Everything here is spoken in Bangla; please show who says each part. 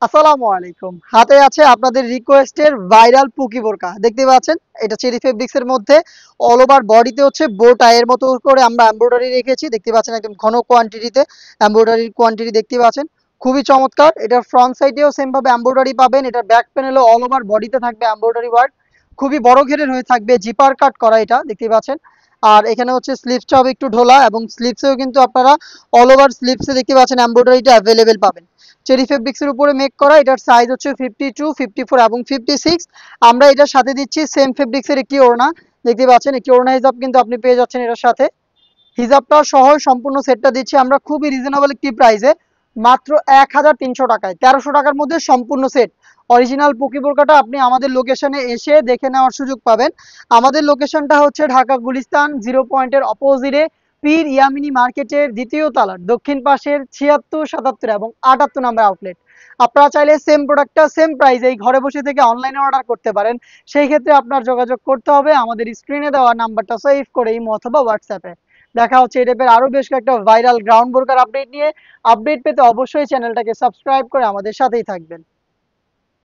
Speaker 1: আসসালামু আলাইকুম। হাতে আছে আপনাদের রিকোয়েস্টের ভাইরাল পুকি বোরকা। দেখতে পাচ্ছেন? এটা চেরি ফেব্রিক্স এর মধ্যে অল ওভার বডিতে হচ্ছে বো টাইয়ের মতো করে আমরা এমব্রয়ডারি রেখেছি। দেখতে পাচ্ছেন একদম ঘন কোয়ান্টিটিতে এমব্রয়ডারির কোয়ান্টিটি দেখতে পাচ্ছেন। খুবই চমৎকার। এটার ফ্রন্ট সাইডেও সেম ভাবে এমব্রয়ডারি পাবেন। এটার ব্যাক প্যানেলও অল ওভার বডিতে থাকবে এমব্রয়ডারি ওয়ার্ক। খুবই বড় ঘেরের হয়ে থাকবে জিপার কাট করা এটা দেখতে পাচ্ছেন। আর এখানে হচ্ছে স্লিভসটা হবে একটু ঢোলা এবং স্লিভসেও কিন্তু আপনারা অল ওভার স্লিভসে দেখতে পাচ্ছেন এমব্রয়ডারিটা অ্যাভেলেবেল পাবেন। চেরি ফেব্রিক্সের উপরে মেক করা এটার সাইজ হচ্ছে 52, 54 এবং 56। আমরা এটার সাথে দিচ্ছি সেম ফেব্রিক্সের একটি ওড়না। দেখতে পাচ্ছেন একটি ওড়না হিজাব কিন্তু আপনি পেয়ে যাচ্ছেন এটার সাথে। হিজাবটা সহ সম্পূর্ণ সেটটা দিচ্ছি আমরা খুবই রিজনেবল একটি প্রাইসে, মাত্র 1300 টাকায়। 1300 টাকার মধ্যে সম্পূর্ণ সেট অরিজিনাল পুকি বোরকাটা আপনি আমাদের লোকেশনে এসে দেখে নেওয়ার সুযোগ পাবেন। আমাদের লোকেশনটা হচ্ছে ঢাকা গুলিস্তান 0 পয়েন্টের অপোজিটে পীর ইয়ামিনী মার্কেটের দ্বিতীয় তলার দক্ষিণ পাশের 76, 77 এবং 78 নম্বর আউটলেট। আপনারা চাইলে সেম প্রোডাক্টটা সেম প্রাইসেই ঘরে বসে থেকে অনলাইনে অর্ডার করতে পারেন। সেই ক্ষেত্রে আপনার যোগাযোগ করতে হবে আমাদের স্ক্রিনে দেওয়া নাম্বারটা সেভ করে ইমো অথবা হোয়াটসঅ্যাপে। দেখা হচ্ছে এই টাইপের আরো বেশ কয়েকটা ভাইরাল গ্রাউন্ড বোরকার আপডেট নিয়ে। আপডেট পেতে অবশ্যই চ্যানেলটাকে সাবস্ক্রাইব করে আমাদের সাথেই থাকবেন।